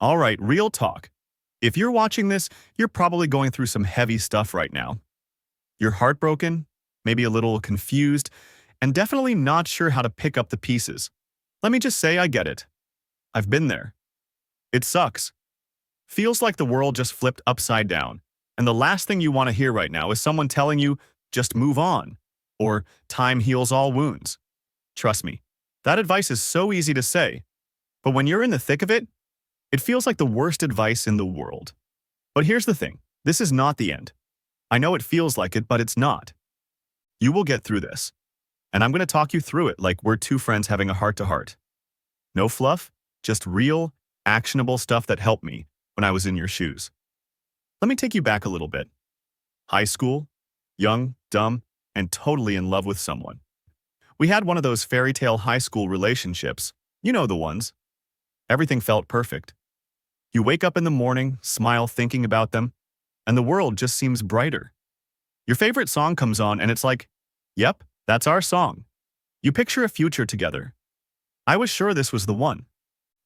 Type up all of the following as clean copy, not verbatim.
All right, real talk. If you're watching this, you're probably going through some heavy stuff right now. You're heartbroken, maybe a little confused, and definitely not sure how to pick up the pieces. Let me just say I get it. I've been there. It sucks. Feels like the world just flipped upside down, and the last thing you want to hear right now is someone telling you, just move on, or time heals all wounds. Trust me, that advice is so easy to say, but when you're in the thick of it, it feels like the worst advice in the world. But here's the thing, this is not the end. I know it feels like it, but it's not. You will get through this, and I'm going to talk you through it like we're two friends having a heart-to-heart. No fluff, just real, actionable stuff that helped me when I was in your shoes. Let me take you back a little bit. High school, young, dumb, and totally in love with someone. We had one of those fairy tale high school relationships. You know the ones. Everything felt perfect. You wake up in the morning, smile thinking about them, and the world just seems brighter. Your favorite song comes on and it's like, yep, that's our song. You picture a future together. I was sure this was the one.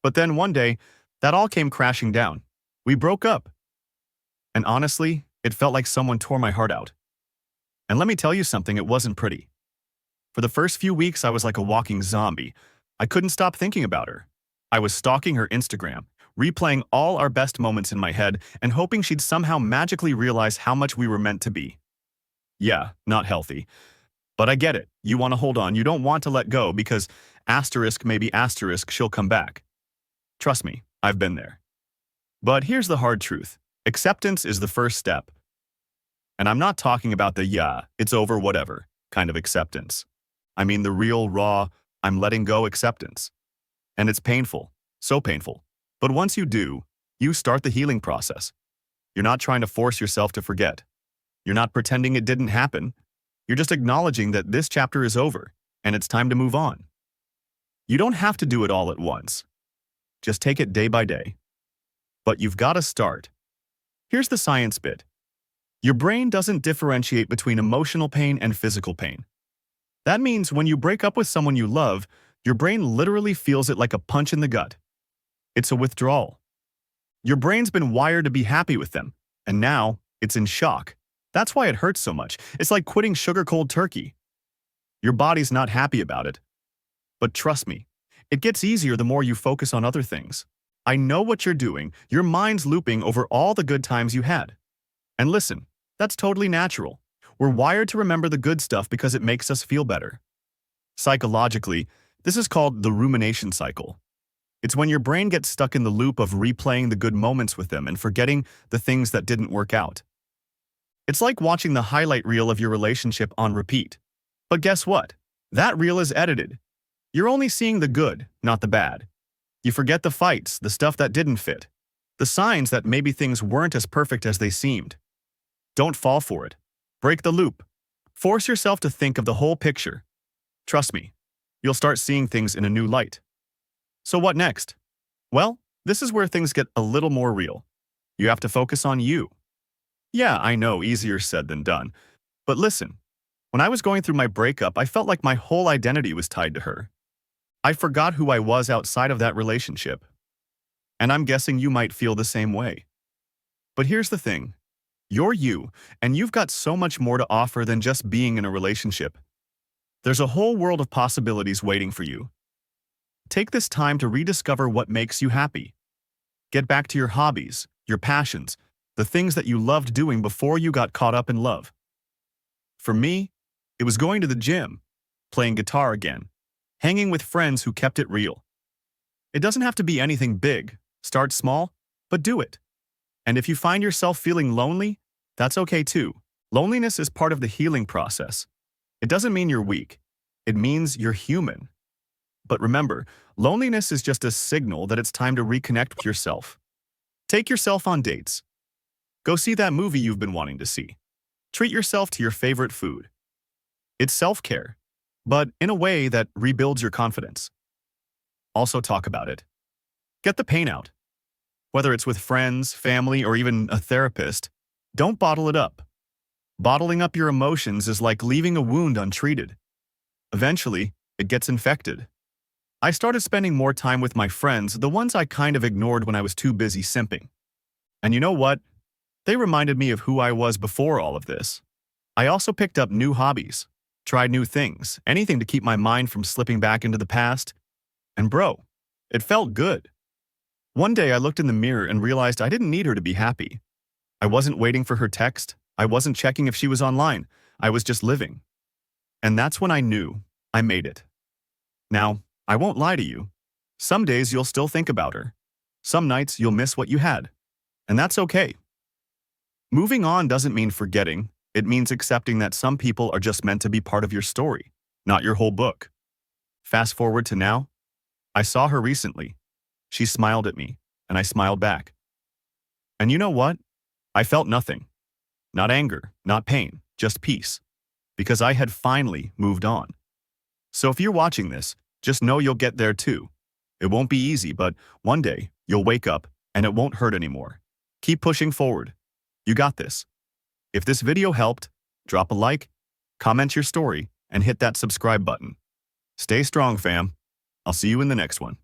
But then one day, that all came crashing down. We broke up. And honestly, it felt like someone tore my heart out. And let me tell you something, it wasn't pretty. For the first few weeks, I was like a walking zombie. I couldn't stop thinking about her. I was stalking her Instagram, replaying all our best moments in my head, and hoping she'd somehow magically realize how much we were meant to be. Yeah, not healthy. But I get it. You want to hold on. You don't want to let go because asterisk, maybe asterisk, she'll come back. Trust me, I've been there. But here's the hard truth. Acceptance is the first step. And I'm not talking about the yeah, it's over, whatever kind of acceptance. I mean the real, raw, I'm letting go acceptance. And it's painful, so painful. But once you do, you start the healing process. You're not trying to force yourself to forget. You're not pretending it didn't happen. You're just acknowledging that this chapter is over, and it's time to move on. You don't have to do it all at once. Just take it day by day. But you've got to start. Here's the science bit. Your brain doesn't differentiate between emotional pain and physical pain. That means when you break up with someone you love, your brain literally feels it like a punch in the gut. It's a withdrawal. Your brain's been wired to be happy with them, and now it's in shock. That's why it hurts so much. It's like quitting sugar cold turkey. Your body's not happy about it. But trust me, it gets easier the more you focus on other things. I know what you're doing. Your mind's looping over all the good times you had. And listen, that's totally natural. We're wired to remember the good stuff because it makes us feel better. Psychologically, this is called the rumination cycle. It's when your brain gets stuck in the loop of replaying the good moments with them and forgetting the things that didn't work out. It's like watching the highlight reel of your relationship on repeat. But guess what? That reel is edited. You're only seeing the good, not the bad. You forget the fights, the stuff that didn't fit, the signs that maybe things weren't as perfect as they seemed. Don't fall for it. Break the loop. Force yourself to think of the whole picture. Trust me, you'll start seeing things in a new light. So what next? Well, this is where things get a little more real. You have to focus on you. Yeah, I know, easier said than done. But listen, when I was going through my breakup, I felt like my whole identity was tied to her. I forgot who I was outside of that relationship. And I'm guessing you might feel the same way. But here's the thing. You're you, and you've got so much more to offer than just being in a relationship. There's a whole world of possibilities waiting for you. Take this time to rediscover what makes you happy. Get back to your hobbies, your passions, the things that you loved doing before you got caught up in love. For me, it was going to the gym, playing guitar again, hanging with friends who kept it real. It doesn't have to be anything big. Start small, but do it. And if you find yourself feeling lonely, that's okay too. Loneliness is part of the healing process. It doesn't mean you're weak. It means you're human. But remember, loneliness is just a signal that it's time to reconnect with yourself. Take yourself on dates. Go see that movie you've been wanting to see. Treat yourself to your favorite food. It's self-care, but in a way that rebuilds your confidence. Also talk about it. Get the pain out. Whether it's with friends, family, or even a therapist, don't bottle it up. Bottling up your emotions is like leaving a wound untreated. Eventually, it gets infected. I started spending more time with my friends, the ones I kind of ignored when I was too busy simping. And you know what? They reminded me of who I was before all of this. I also picked up new hobbies, tried new things, anything to keep my mind from slipping back into the past. And bro, it felt good. One day I looked in the mirror and realized I didn't need her to be happy. I wasn't waiting for her text. I wasn't checking if she was online. I was just living. And that's when I knew I made it. Now, I won't lie to you. Some days you'll still think about her. Some nights you'll miss what you had. And that's okay. Moving on doesn't mean forgetting. It means accepting that some people are just meant to be part of your story, not your whole book. Fast forward to now. I saw her recently. She smiled at me, and I smiled back. And you know what? I felt nothing. Not anger, not pain, just peace. Because I had finally moved on. So if you're watching this, just know you'll get there too. It won't be easy, but one day you'll wake up and it won't hurt anymore. Keep pushing forward. You got this. If this video helped, drop a like, comment your story, and hit that subscribe button. Stay strong, fam. I'll see you in the next one.